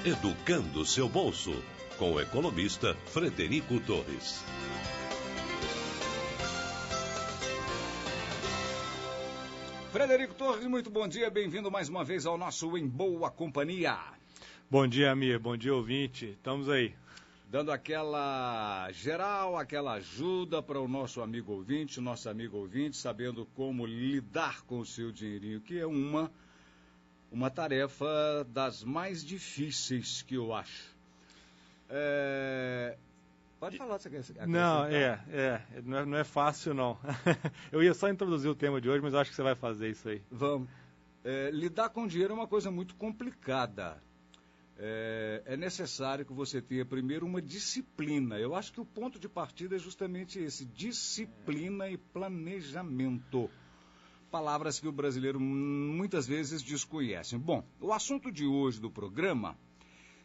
educando seu bolso, com o economista Frederico Torres. Frederico Torres, muito bom dia, bem-vindo mais uma vez ao nosso Em Boa Companhia. Bom dia, Amir, bom dia, ouvinte, estamos aí. Dando aquela geral, aquela ajuda para o nosso amigo ouvinte, sabendo como lidar com o seu dinheirinho, que é uma tarefa das mais difíceis que eu acho. Pode falar, você quer? Não, não é fácil, não. Eu ia só introduzir o tema de hoje, mas eu acho que você vai fazer isso aí. Vamos. Lidar com dinheiro é uma coisa muito complicada. É necessário que você tenha primeiro uma disciplina. Eu acho que o ponto de partida é justamente esse, disciplina e planejamento. Palavras que o brasileiro muitas vezes desconhece. Bom, o assunto de hoje do programa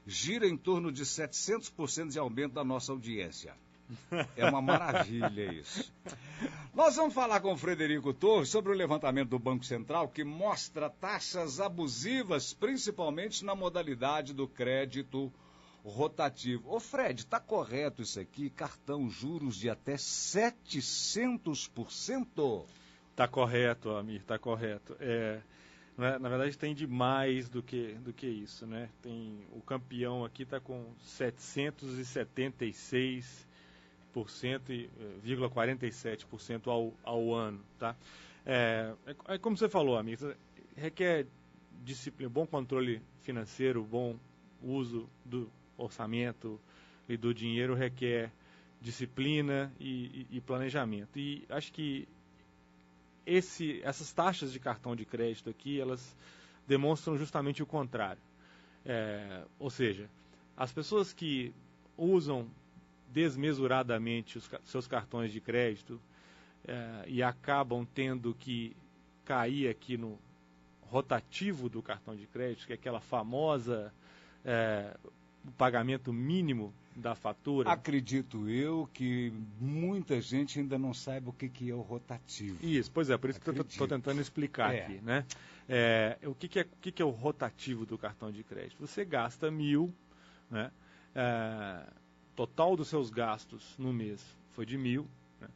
gira em torno de 700% de aumento da nossa audiência. É uma maravilha isso. Nós vamos falar com o Frederico Torres sobre o levantamento do Banco Central que mostra taxas abusivas, principalmente na modalidade do crédito rotativo. Ô Fred, está correto isso aqui? Cartão juros de até 700%? Está correto, Amir, está correto. Na verdade tem demais do que isso, né? O campeão aqui está com 776,47% ao ano, tá? Como você falou, amigo, requer disciplina, bom controle financeiro, bom uso do orçamento e do dinheiro, requer disciplina e planejamento. E acho que essas taxas de cartão de crédito aqui, elas demonstram justamente o contrário. Ou seja, as pessoas que usam desmesuradamente os seus cartões de crédito e acabam tendo que cair aqui no rotativo do cartão de crédito, que é aquela famosa o pagamento mínimo da fatura. Acredito eu que muita gente ainda não saibe o que é o rotativo. Isso, pois é, por isso que eu estou tentando explicar aqui, né? O que é o rotativo do cartão de crédito? Você gasta 1.000, né? Total dos seus gastos no mês foi de 1.000, né?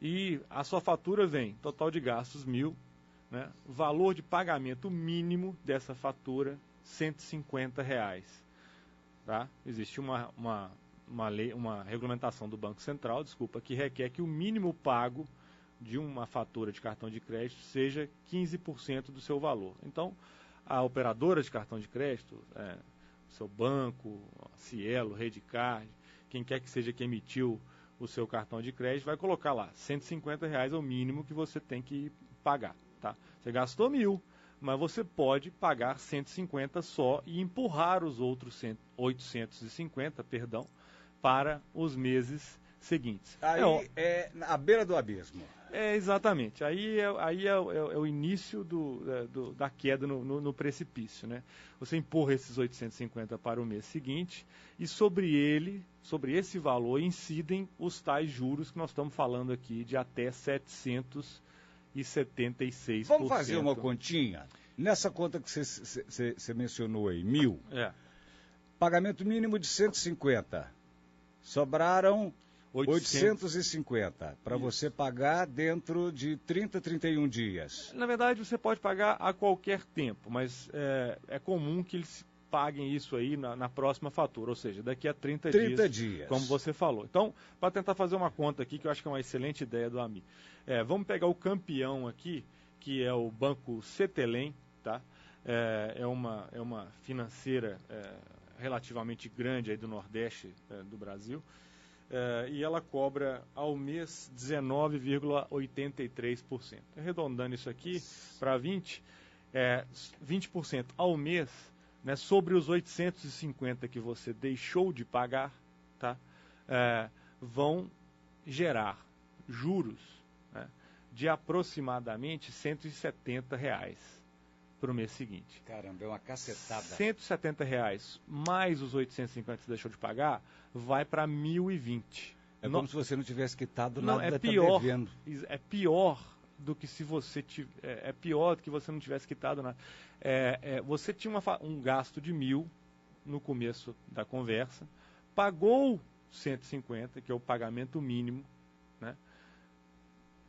E a sua fatura vem, total de gastos 1.000, né? Valor de pagamento mínimo dessa fatura, R$150. Tá? Existe uma lei, uma regulamentação do Banco Central, que requer que o mínimo pago de uma fatura de cartão de crédito seja 15% do seu valor. Então, a operadora de cartão de crédito, seu banco, Cielo, Redcard, quem quer que seja que emitiu o seu cartão de crédito, vai colocar lá, R$150 é o mínimo que você tem que pagar. Tá? Você gastou 1.000, mas você pode pagar 150 só e empurrar os outros 850, para os meses seguintes. Aí é à beira do abismo. Exatamente. Aí é o início da queda no precipício, né? Você empurra esses 850 para o mês seguinte e sobre esse valor, incidem os tais juros que nós estamos falando aqui de até 776%. Vamos fazer uma continha? Nessa conta que você mencionou aí, 1.000, pagamento mínimo de 150, sobraram 850 para você pagar dentro de 30, 31 dias. Na verdade, você pode pagar a qualquer tempo, mas é comum que eles paguem isso aí na próxima fatura, ou seja, daqui a 30 dias, como você falou. Então, para tentar fazer uma conta aqui, que eu acho que é uma excelente ideia do AMI, vamos pegar o campeão aqui, que é o Banco Cetelem, tá? É uma financeira relativamente grande aí do Nordeste do Brasil, e ela cobra ao mês 19,83%. Arredondando isso aqui para 20%, 20% ao mês, né, sobre os 850 que você deixou de pagar, tá? Vão gerar juros, né, de aproximadamente R$170 para o mês seguinte. Caramba, é uma cacetada. R$170 mais os 850 que você deixou de pagar, vai para 1.020. Como se você não tivesse quitado nada. Não, é pior. É pior do que se você pior do que você não tivesse quitado nada. Você tinha um gasto de 1.000, no começo da conversa, pagou 150, que é o pagamento mínimo, né?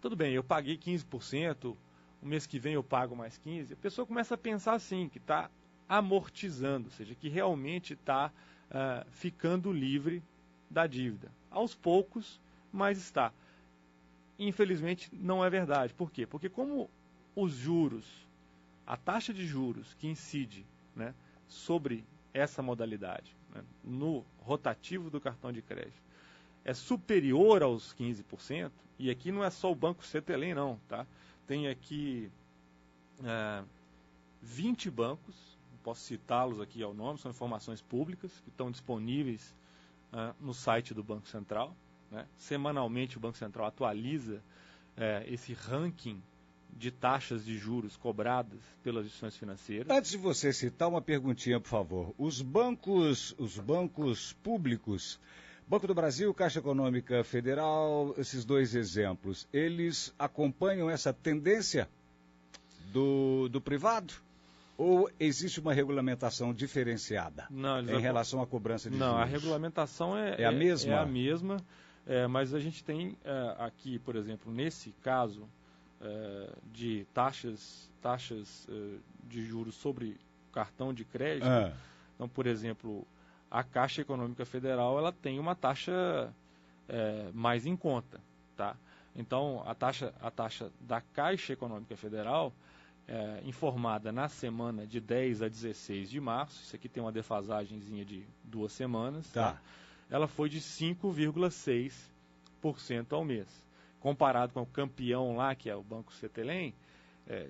Tudo bem, eu paguei 15%, o mês que vem eu pago mais 15%, a pessoa começa a pensar assim, que está amortizando, ou seja, que realmente está ficando livre da dívida. Aos poucos, mas está. Infelizmente, não é verdade. Por quê? Porque como os juros, a taxa de juros que incide, né, sobre essa modalidade, né, no rotativo do cartão de crédito, é superior aos 15%, e aqui não é só o Banco Cetelem, não, tá? Tem aqui 20 bancos, posso citá-los aqui ao nome, são informações públicas que estão disponíveis no site do Banco Central, né? Semanalmente o Banco Central atualiza esse ranking de taxas de juros cobradas pelas instituições financeiras. Antes de você citar, uma perguntinha, por favor. Os bancos públicos, Banco do Brasil, Caixa Econômica Federal, esses dois exemplos, eles acompanham essa tendência do privado? Ou existe uma regulamentação diferenciada em relação à cobrança de juros? Não, a regulamentação é a mesma. É a mesma, mas a gente tem aqui, por exemplo, nesse caso de taxas de juros sobre cartão de crédito. Então, por exemplo, a Caixa Econômica Federal ela tem uma taxa mais em conta, tá? Então, a taxa da Caixa Econômica Federal, informada na semana de 10 a 16 de março, isso aqui tem uma defasagenzinha de 2 semanas, tá? Ela foi de 5,6% ao mês. Comparado com o campeão lá, que é o Banco Cetelem,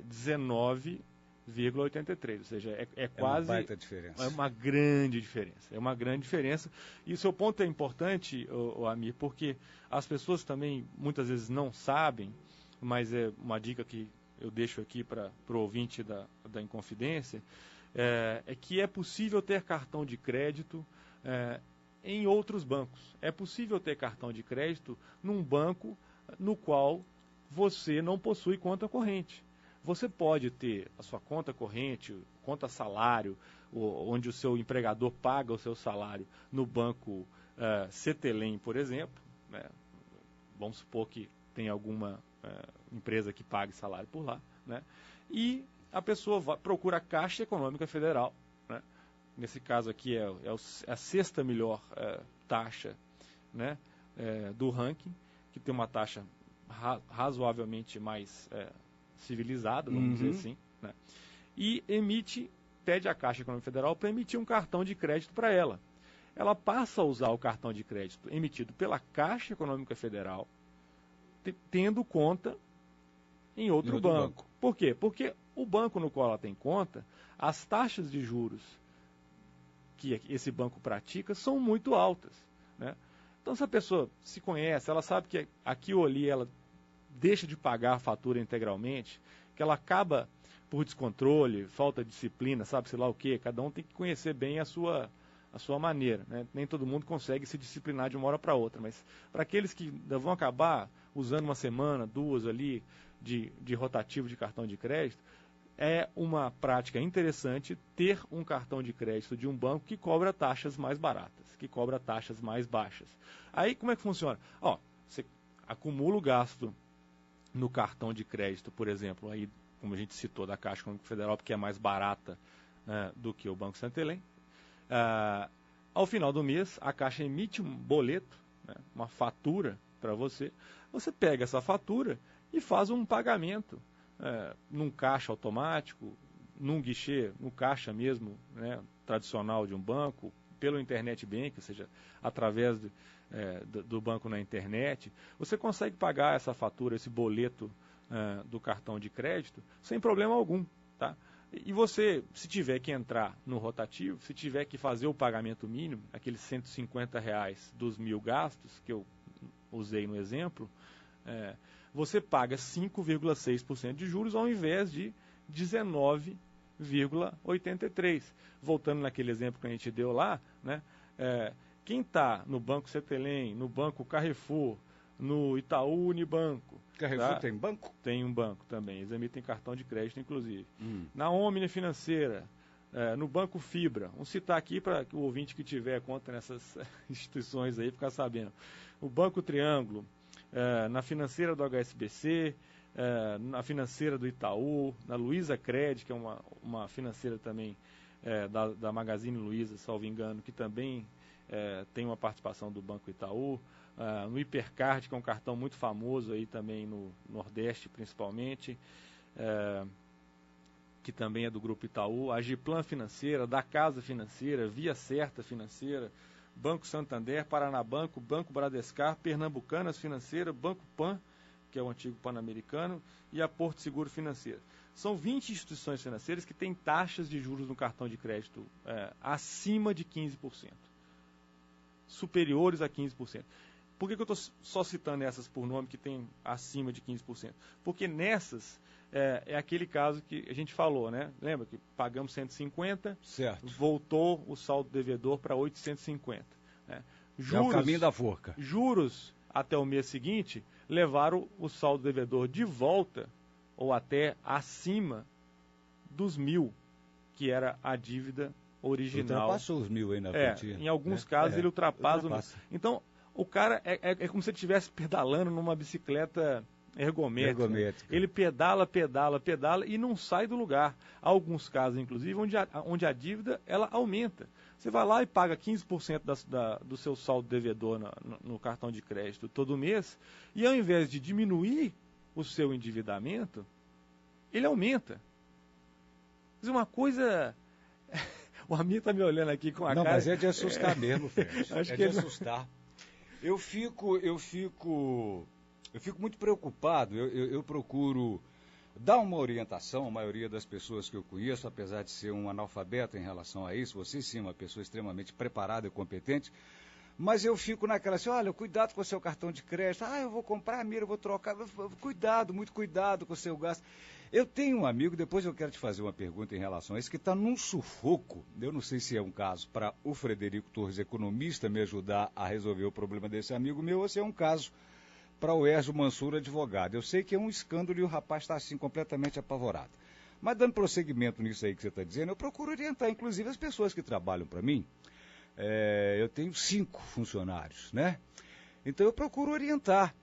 19,83%. Ou seja, é quase... uma baita diferença. É uma grande diferença. É uma grande diferença. E o seu ponto é importante, Amir, porque as pessoas também muitas vezes não sabem, mas é uma dica que eu deixo aqui para o ouvinte da Inconfidência, é que é possível ter cartão de crédito em outros bancos. É possível ter cartão de crédito num banco no qual você não possui conta corrente. Você pode ter a sua conta corrente, conta salário, onde o seu empregador paga o seu salário no banco Cetelem, por exemplo, né? Vamos supor que tem alguma empresa que pague salário por lá, né? E a pessoa procura a Caixa Econômica Federal, né? Nesse caso aqui é a sexta melhor taxa, né, do ranking, que tem uma taxa razoavelmente mais civilizada, vamos dizer assim, né? E pede à Caixa Econômica Federal para emitir um cartão de crédito para ela. Ela passa a usar o cartão de crédito emitido pela Caixa Econômica Federal, tendo conta em outro banco. Por quê? Porque o banco no qual ela tem conta, as taxas de juros que esse banco pratica são muito altas, né? Então, se a pessoa se conhece, ela sabe que aqui ou ali ela deixa de pagar a fatura integralmente, que ela acaba por descontrole, falta de disciplina, sabe, sei lá o quê, cada um tem que conhecer bem a sua maneira, né? Nem todo mundo consegue se disciplinar de uma hora para outra, mas para aqueles que vão acabar usando uma semana, 2 ali, de rotativo de cartão de crédito, é uma prática interessante ter um cartão de crédito de um banco que cobra taxas mais baratas, que cobra taxas mais baixas. Aí como é que funciona? Você acumula o gasto no cartão de crédito, por exemplo, aí, como a gente citou, da Caixa Econômica Federal, porque é mais barata, né, do que o Banco Cetelem. Ao final do mês, a Caixa emite um boleto, né, uma fatura para você. Você pega essa fatura e faz um pagamento num caixa automático, num guichê, no caixa mesmo, né, tradicional de um banco, pelo internet bank, ou seja, através do banco na internet. Você consegue pagar essa fatura, esse boleto do cartão de crédito sem problema algum, tá? E você, se tiver que entrar no rotativo, se tiver que fazer o pagamento mínimo, aqueles R$150 dos 1.000 gastos que eu usei no exemplo, você paga 5,6% de juros ao invés de 19,83%. Voltando naquele exemplo que a gente deu lá, né, quem está no Banco Cetelem, no Banco Carrefour, no Itaú Unibanco... Carrefour tem banco? Tem um banco também, eles emitem cartão de crédito, inclusive. Na Omni Financeira, no Banco Fibra, vamos citar aqui para o ouvinte que tiver conta nessas instituições aí ficar sabendo. O Banco Triângulo, na financeira do HSBC, na financeira do Itaú, na Luiza Cred, que é uma financeira também da Magazine Luiza, salvo engano, que também tem uma participação do Banco Itaú, no Hipercard, que é um cartão muito famoso aí também no Nordeste principalmente, que também é do Grupo Itaú, a Giplan Financeira, da Casa Financeira, Via Certa Financeira, Banco Santander, Paranabanco, Banco Bradescar, Pernambucanas Financeira, Banco Pan, que é o antigo Pan-Americano, e a Porto Seguro Financeira. São 20 instituições financeiras que têm taxas de juros no cartão de crédito acima de 15%, superiores a 15%. Por que eu estou só citando essas por nome que tem acima de 15%? Porque nessas é aquele caso que a gente falou, né? Lembra que pagamos 150, certo, voltou o saldo devedor para 850. Né? Juros, é o caminho da forca. Juros até o mês seguinte levaram o saldo devedor de volta ou até acima dos 1.000, que era a dívida original. Ultrapassou os 1.000 aí na quantia. Em alguns casos ele ultrapassa. Então, o cara é como se ele estivesse pedalando numa bicicleta ergométrica. Ele pedala e não sai do lugar. Há alguns casos, inclusive, onde a dívida ela aumenta. Você vai lá e paga 15% do seu saldo devedor no cartão de crédito todo mês, e ao invés de diminuir o seu endividamento, ele aumenta. Mas uma coisa... O Amir está me olhando aqui com a cara... Não, mas é de assustar mesmo, Fred. Acho é que de assustar. Eu fico muito preocupado, eu procuro dar uma orientação à maioria das pessoas que eu conheço, apesar de ser um analfabeto em relação a isso, você sim, uma pessoa extremamente preparada e competente, mas eu fico naquela assim, olha, cuidado com o seu cartão de crédito, eu vou comprar a mira, eu vou trocar, cuidado, muito cuidado com o seu gasto. Eu tenho um amigo, depois eu quero te fazer uma pergunta em relação a isso, que está num sufoco, eu não sei se é um caso para o Frederico Torres, economista, me ajudar a resolver o problema desse amigo meu, ou se é um caso para o Erjo Mansur, advogado. Eu sei que é um escândalo e o rapaz está assim completamente apavorado. Mas dando prosseguimento nisso aí que você está dizendo, eu procuro orientar, inclusive, as pessoas que trabalham para mim. Eu tenho 5 funcionários, né? Então eu procuro orientar.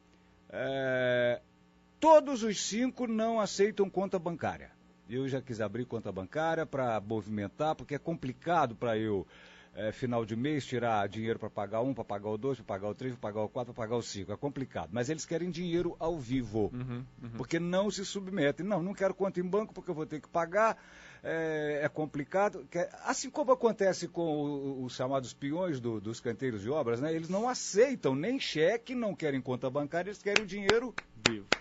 Todos os 5 não aceitam conta bancária. Eu já quis abrir conta bancária para movimentar, porque é complicado para eu, final de mês, tirar dinheiro para pagar um, para pagar o 2, para pagar o 3, para pagar o 4, para pagar o 5. É complicado. Mas eles querem dinheiro ao vivo, porque não se submetem. Não quero conta em banco porque eu vou ter que pagar, é complicado. Assim como acontece com os chamados peões dos canteiros de obras, né? Eles não aceitam nem cheque, não querem conta bancária, eles querem o dinheiro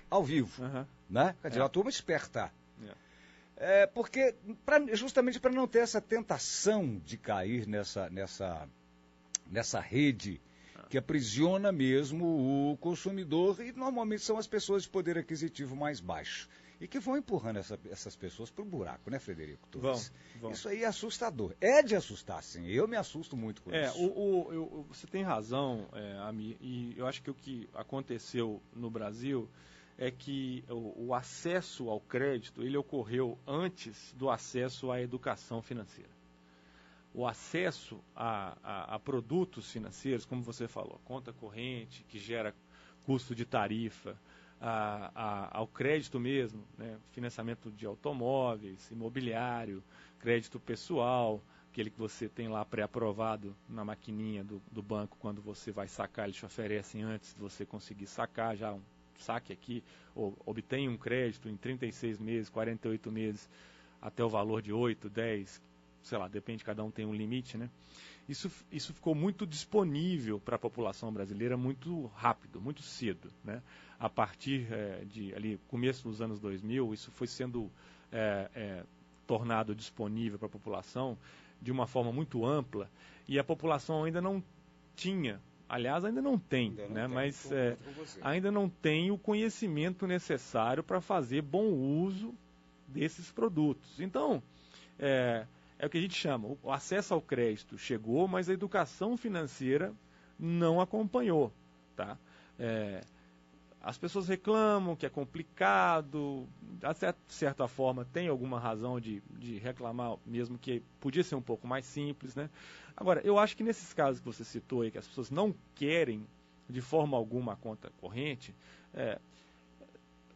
ao vivo. Né? Quer dizer, a turma esperta. Porque justamente para não ter essa tentação de cair nessa rede que aprisiona mesmo o consumidor, e normalmente são as pessoas de poder aquisitivo mais baixo, e que vão empurrando essas pessoas para o buraco, né, Frederico Torres? Vão. Isso aí é assustador. É de assustar, sim. Eu me assusto muito com isso. Você tem razão, Amir, e eu acho que o que aconteceu no Brasil é que o acesso ao crédito ele ocorreu antes do acesso à educação financeira. O acesso a produtos financeiros, como você falou, conta corrente, que gera custo de tarifa, ao crédito mesmo, né, financiamento de automóveis, imobiliário, crédito pessoal, aquele que você tem lá pré-aprovado na maquininha do banco, quando você vai sacar, eles te oferecem antes de você conseguir sacar já saque aqui, ou obtenha um crédito em 36 meses, 48 meses, até o valor de 8, 10, sei lá, depende, cada um tem um limite, né? Isso ficou muito disponível para a população brasileira muito rápido, muito cedo, né? A partir de ali, começo dos anos 2000, isso foi sendo tornado disponível para a população de uma forma muito ampla, e a população ainda não tinha, aliás, ainda não tem, né? Mas ainda não tem o conhecimento necessário para fazer bom uso desses produtos. Então, é o que a gente chama, o acesso ao crédito chegou, mas a educação financeira não acompanhou, tá? as pessoas reclamam que é complicado, de certa forma tem alguma razão de reclamar, mesmo que podia ser um pouco mais simples, né? Agora, eu acho que nesses casos que você citou aí, que as pessoas não querem de forma alguma a conta corrente,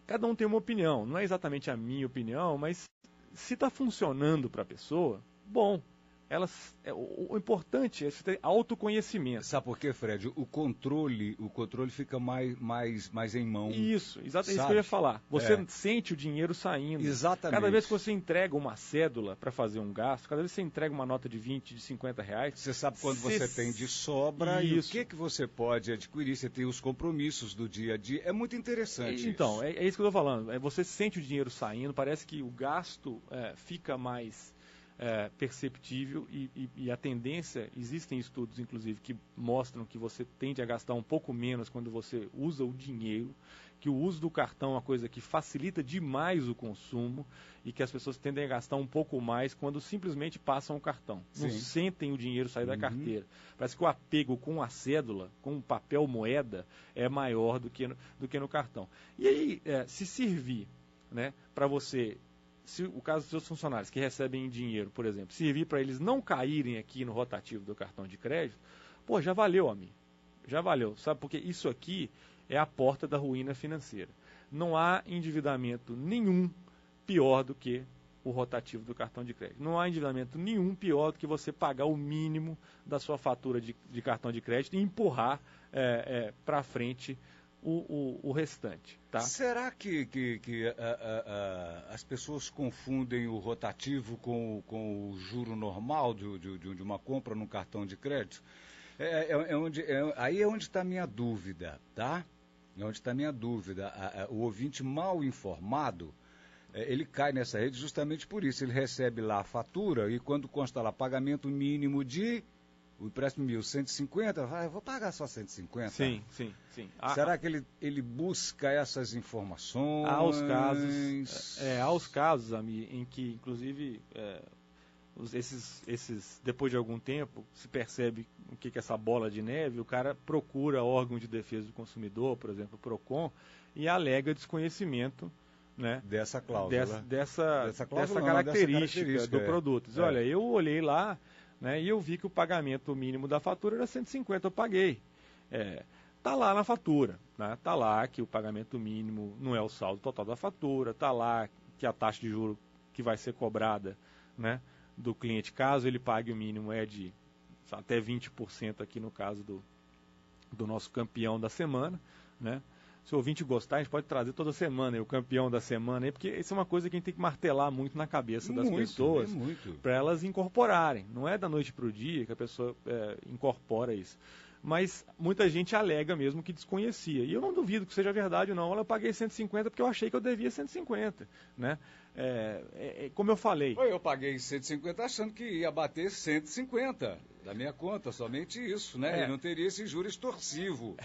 cada um tem uma opinião, não é exatamente a minha opinião, mas se está funcionando para a pessoa, bom. O importante é você ter autoconhecimento. Sabe por quê, Fred? O controle fica mais em mão. Isso, exatamente isso que eu ia falar. Você sente o dinheiro saindo. Exatamente. Cada vez que você entrega uma cédula para fazer um gasto, cada vez que você entrega uma nota de 20, de 50 reais... Você sabe quando você tem de sobra isso. E o que você pode adquirir. Você tem os compromissos do dia a dia. É muito interessante então, isso. É isso que eu estou falando. Você sente o dinheiro saindo, parece que o gasto fica mais... perceptível e a tendência, existem estudos inclusive que mostram que você tende a gastar um pouco menos quando você usa o dinheiro, que o uso do cartão é uma coisa que facilita demais o consumo e que as pessoas tendem a gastar um pouco mais quando simplesmente passam o cartão, não sentem o dinheiro sair da carteira. Parece que o apego com a cédula, com o papel moeda, é maior do que no cartão. E aí, se servir, né, para você... Se o caso dos seus funcionários que recebem em dinheiro, por exemplo, servir para eles não caírem aqui no rotativo do cartão de crédito, pô, já valeu, amigo. Já valeu. Sabe, porque isso aqui é a porta da ruína financeira. Não há endividamento nenhum pior do que o rotativo do cartão de crédito. Não há endividamento nenhum pior do que você pagar o mínimo da sua fatura de cartão de crédito e empurrar para frente o restante. Tá? Será que as pessoas confundem o rotativo com o juro normal de uma compra no cartão de crédito? Aí é onde está a minha dúvida, tá? É onde está a minha dúvida. O ouvinte mal informado, ele cai nessa rede justamente por isso. Ele recebe lá a fatura e quando consta lá pagamento mínimo de... O empréstimo 1.150, eu vou pagar só 150. Sim. Será que ele busca essas informações? Há os casos, Ami, em que, inclusive, depois de algum tempo, se percebe o que é essa bola de neve, o cara procura órgão de defesa do consumidor, por exemplo, o PROCON, e alega desconhecimento, né, dessa cláusula. Dessa característica do produto. Diz, olha, eu olhei lá, né, e eu vi que o pagamento mínimo da fatura era 150, eu paguei. Está lá na fatura, né? Está lá que o pagamento mínimo não é o saldo total da fatura, está lá que a taxa de juros que vai ser cobrada, né, do cliente, caso ele pague o mínimo, é de até 20% aqui no caso do nosso campeão da semana, né? Se o ouvinte gostar, a gente pode trazer toda semana o campeão da semana, aí, porque isso é uma coisa que a gente tem que martelar muito na cabeça das pessoas, para elas incorporarem. Não é da noite para o dia que a pessoa incorpora isso. Mas muita gente alega mesmo que desconhecia. E eu não duvido que seja verdade, não. Eu paguei 150 porque eu achei que eu devia 150, né? Como eu falei... Eu paguei 150 achando que ia bater 150 da minha conta, somente isso, né? E não teria esse juro extorsivo.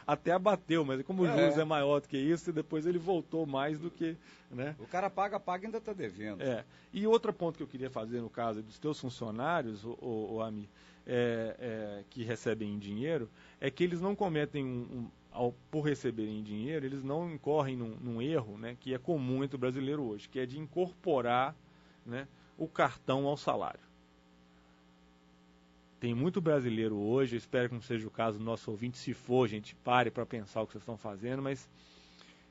Até abateu, mas como o juros é maior do que isso, depois ele voltou mais do que... né? O cara paga e ainda está devendo. E outro ponto que eu queria fazer no caso dos teus funcionários, o Ami, que recebem em dinheiro, é que eles não cometem por receberem dinheiro, eles não incorrem num erro, né, que é comum entre o brasileiro hoje, que é de incorporar, né, o cartão ao salário. Tem muito brasileiro hoje, eu espero que não seja o caso do nosso ouvinte, se for, gente, pare para pensar o que vocês estão fazendo, mas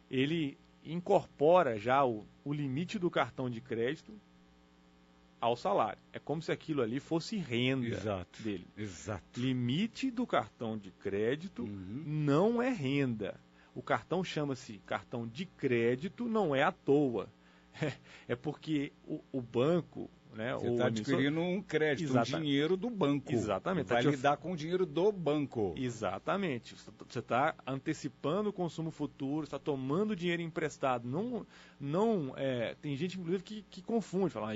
ele incorpora já o limite do cartão de crédito ao salário. É como se aquilo ali fosse renda dele. Exato. Limite do cartão de crédito não é renda. O cartão chama-se cartão de crédito, não é à toa. É porque o banco... né, você está adquirindo um crédito, um dinheiro do banco. Exatamente. Vai lidar com o dinheiro do banco. Exatamente. Você está antecipando o consumo futuro, está tomando dinheiro emprestado. Tem gente, inclusive, que confunde. Fala,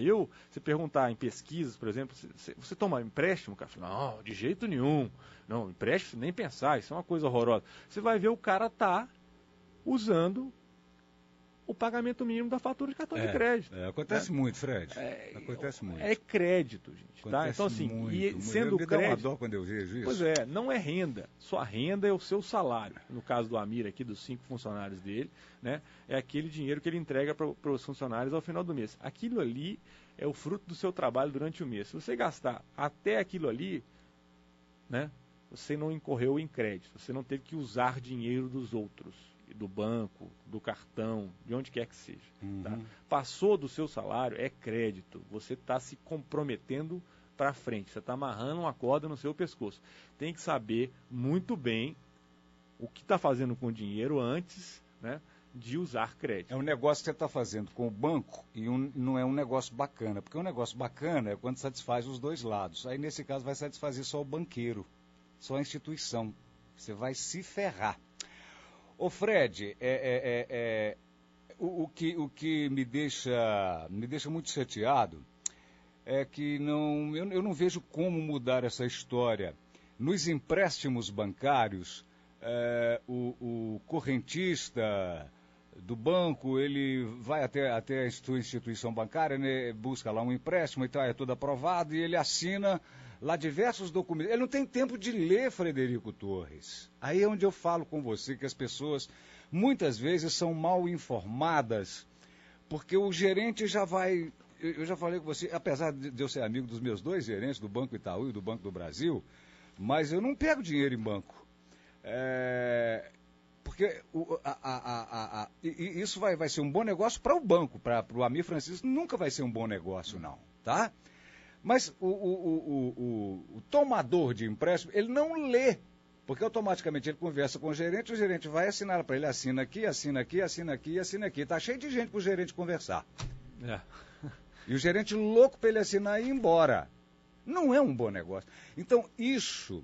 você perguntar em pesquisas, por exemplo, você toma empréstimo? Cara, fala, não, de jeito nenhum. Não, empréstimo, nem pensar, isso é uma coisa horrorosa. Você vai ver o cara está usando o pagamento mínimo da fatura de cartão de crédito. Acontece muito, Fred. Acontece muito. É crédito, gente. Tá? Então, assim, muito, sendo me crédito. dá uma dó quando eu vejo isso. Pois é, não é renda. Sua renda é o seu salário. No caso do Amir aqui, dos 5 funcionários dele, né? É aquele dinheiro que ele entrega para os funcionários ao final do mês. Aquilo ali é o fruto do seu trabalho durante o mês. Se você gastar até aquilo ali, né? Você não incorreu em crédito. Você não teve que usar dinheiro dos outros. Do banco, do cartão, de onde quer que seja. Tá? Passou do seu salário, é crédito. Você está se comprometendo para frente. Você está amarrando uma corda no seu pescoço. Tem que saber muito bem o que está fazendo com o dinheiro antes, né, de usar crédito. É um negócio que você está fazendo com o banco e não é um negócio bacana. Porque um negócio bacana é quando satisfaz os dois lados. Aí, nesse caso, vai satisfazer só o banqueiro, só a instituição. Você vai se ferrar. Ô Fred, o que me deixa muito chateado é que eu não vejo como mudar essa história. Nos empréstimos bancários, o correntista do banco, ele vai até a instituição bancária, né, busca lá um empréstimo e tal, é tudo aprovado, e ele assina lá diversos documentos. Ele não tem tempo de ler, Frederico Torres. Aí é onde eu falo com você que as pessoas muitas vezes são mal informadas, porque o gerente já vai... Eu já falei com você, apesar de eu ser amigo dos meus 2 gerentes, do Banco Itaú e do Banco do Brasil, mas eu não pego dinheiro em banco. Porque isso vai ser um bom negócio para o banco, para o Amir Francisco nunca vai ser um bom negócio, não, tá? Mas o tomador de empréstimo, ele não lê, porque automaticamente ele conversa com o gerente vai assinar para ele, assina aqui, assina aqui, assina aqui, assina aqui. Está cheio de gente para o gerente conversar. E o gerente louco para ele assinar e ir embora. Não é um bom negócio. Então, isso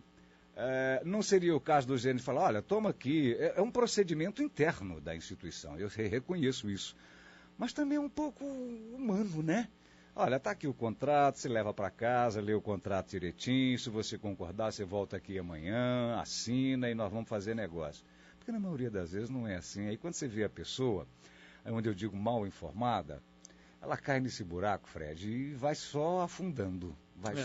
não seria o caso do gerente falar, olha, toma aqui. É um procedimento interno da instituição, eu reconheço isso. Mas também é um pouco humano, né? Olha, está aqui o contrato, você leva para casa, lê o contrato direitinho, se você concordar, você volta aqui amanhã, assina e nós vamos fazer negócio. Porque na maioria das vezes não é assim. Aí quando você vê a pessoa, onde eu digo mal informada, ela cai nesse buraco, Fred, e vai só afundando,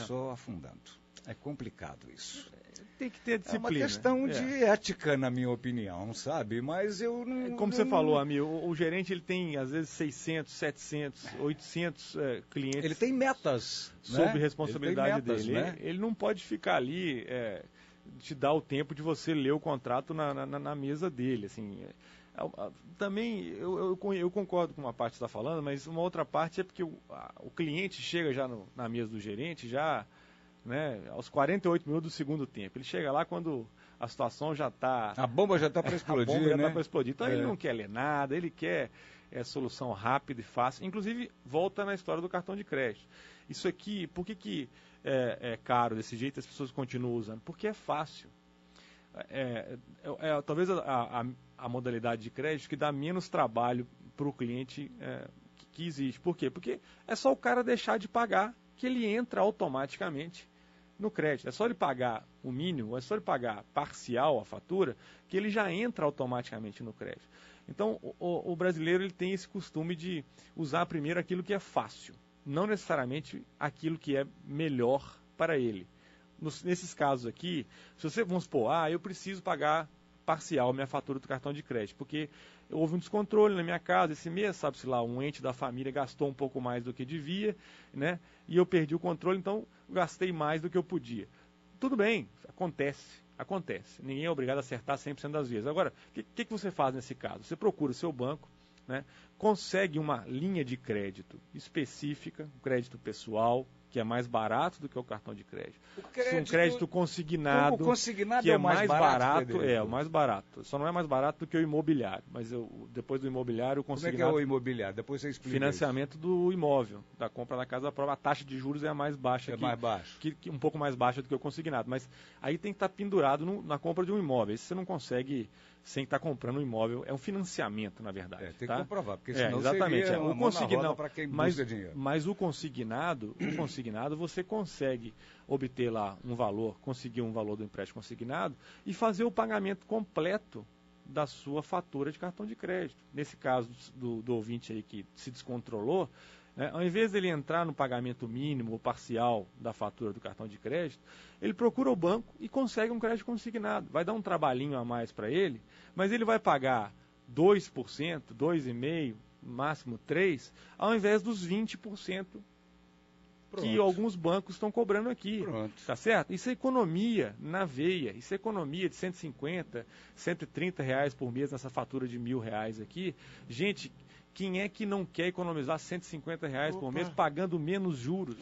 só afundando. É complicado isso. Tem que ter disciplina. É uma questão de ética, na minha opinião, sabe? Mas eu não... Como você falou, amigo, o gerente ele tem, às vezes, 600, 700, 800 clientes... Ele tem metas, sob responsabilidade dele. Né? Ele não pode ficar ali, te dar o tempo de você ler o contrato na mesa dele. Assim, também, eu concordo com uma parte que você está falando, mas uma outra parte é porque o cliente chega já na mesa do gerente, já... Né, aos 48 minutos do segundo tempo. Ele chega lá quando a situação já está... A bomba já está para explodir, A bomba já está para explodir. Então ele não quer ler nada, ele quer solução rápida e fácil. Inclusive, volta na história do cartão de crédito. Isso aqui, por que é caro desse jeito e as pessoas continuam usando? Porque é fácil. Talvez a modalidade de crédito que dá menos trabalho para o cliente que existe. Por quê? Porque é só o cara deixar de pagar que ele entra automaticamente no crédito. É só ele pagar o mínimo, é só ele pagar parcial a fatura, que ele já entra automaticamente no crédito. Então, o brasileiro ele tem esse costume de usar primeiro aquilo que é fácil, não necessariamente aquilo que é melhor para ele. Nesses casos aqui, se você, vamos supor, eu preciso pagar parcial minha fatura do cartão de crédito, porque houve um descontrole na minha casa esse mês, sabe-se lá, um ente da família gastou um pouco mais do que devia, né? E eu perdi o controle, então gastei mais do que eu podia. Tudo bem, acontece. Ninguém é obrigado a acertar 100% das vezes. Agora, o que você faz nesse caso? Você procura o seu banco, né? Consegue uma linha de crédito específica, um crédito pessoal, que é mais barato do que o cartão de crédito. Um crédito consignado, consignado que é o mais barato, o mais barato. Só não é mais barato do que o imobiliário, mas depois do imobiliário, o consignado... Como é que é o imobiliário? Depois você explica. Financiamento do imóvel, da compra da casa própria, a taxa de juros é a mais baixa. Um pouco mais baixa do que o consignado, mas aí tem que estar pendurado na compra de um imóvel. Isso você não consegue sem estar comprando um imóvel. É um financiamento, na verdade. Tem que comprovar, porque senão exatamente, seria uma mão na roda para quem busca dinheiro. Mas o consignado, você consegue obter lá um valor, conseguir um valor do empréstimo consignado e fazer o pagamento completo da sua fatura de cartão de crédito. Nesse caso do ouvinte aí que se descontrolou, né, ao invés dele entrar no pagamento mínimo ou parcial da fatura do cartão de crédito, ele procura o banco e consegue um crédito consignado. Vai dar um trabalhinho a mais para ele, mas ele vai pagar 2%, 2,5%, máximo 3%, ao invés dos 20% que alguns bancos estão cobrando aqui. Pronto. Tá certo? Isso é economia na veia. Isso é economia de 150, 130 reais por mês nessa fatura de R$1.000 aqui. Gente, quem é que não quer economizar 150 reais por mês pagando menos juros?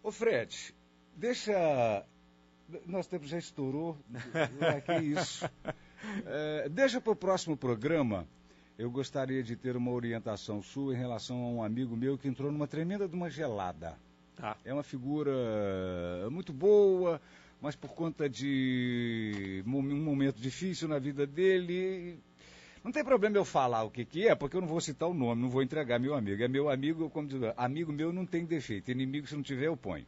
Ô Fred, deixa... Nosso tempo já estourou. Que isso. Deixa para o próximo programa. Eu gostaria de ter uma orientação sua em relação a um amigo meu que entrou numa tremenda de uma gelada. Tá. É uma figura muito boa, mas por conta de um momento difícil na vida dele... Não tem problema eu falar o que é, porque eu não vou citar o nome, não vou entregar meu amigo. É meu amigo, como diz, amigo meu não tem defeito, inimigo se não tiver eu ponho.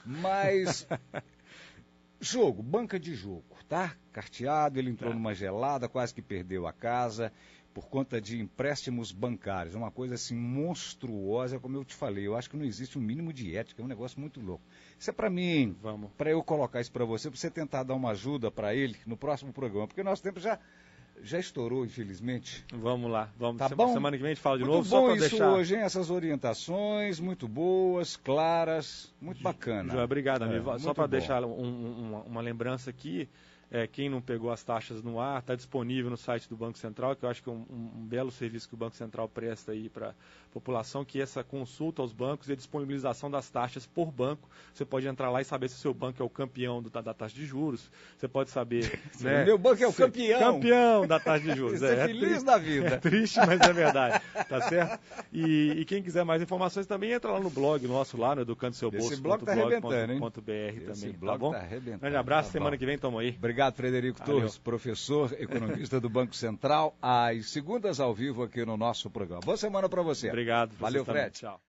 Mas... banca de jogo, tá? Carteado, ele entrou numa gelada, quase que perdeu a casa... por conta de empréstimos bancários, uma coisa assim monstruosa, como eu te falei, eu acho que não existe um mínimo de ética, é um negócio muito louco. Isso é para mim, para eu colocar isso para você tentar dar uma ajuda para ele no próximo programa, porque o nosso tempo já estourou, infelizmente. Vamos lá, vamos. Tá bom? Semana que vem a gente fala de muito novo, bom só para isso deixar... hoje, hein? Essas orientações muito boas, claras, muito bacana. João, obrigado, amigo. Só para deixar uma lembrança aqui, quem não pegou as taxas no ar, está disponível no site do Banco Central, que eu acho que é um belo serviço que o Banco Central presta aí para a população, que é essa consulta aos bancos e a disponibilização das taxas por banco. Você pode entrar lá e saber se o seu banco é o campeão da taxa de juros. Você pode saber... né, meu banco é o campeão. Campeão da taxa de juros. Você é feliz da vida. É triste, mas é verdade. Tá certo? E quem quiser mais informações também entra lá no blog nosso, lá no educandoseubolso.blog.br Esse blog tá arrebentando, hein? também, blog tá bom? Tá arrebentando. Grande abraço, semana que vem tamo aí. Obrigado, Frederico Torres, professor, economista do Banco Central, às segundas ao vivo aqui no nosso programa. Boa semana para você. Obrigado. Valeu, Fred. Tchau.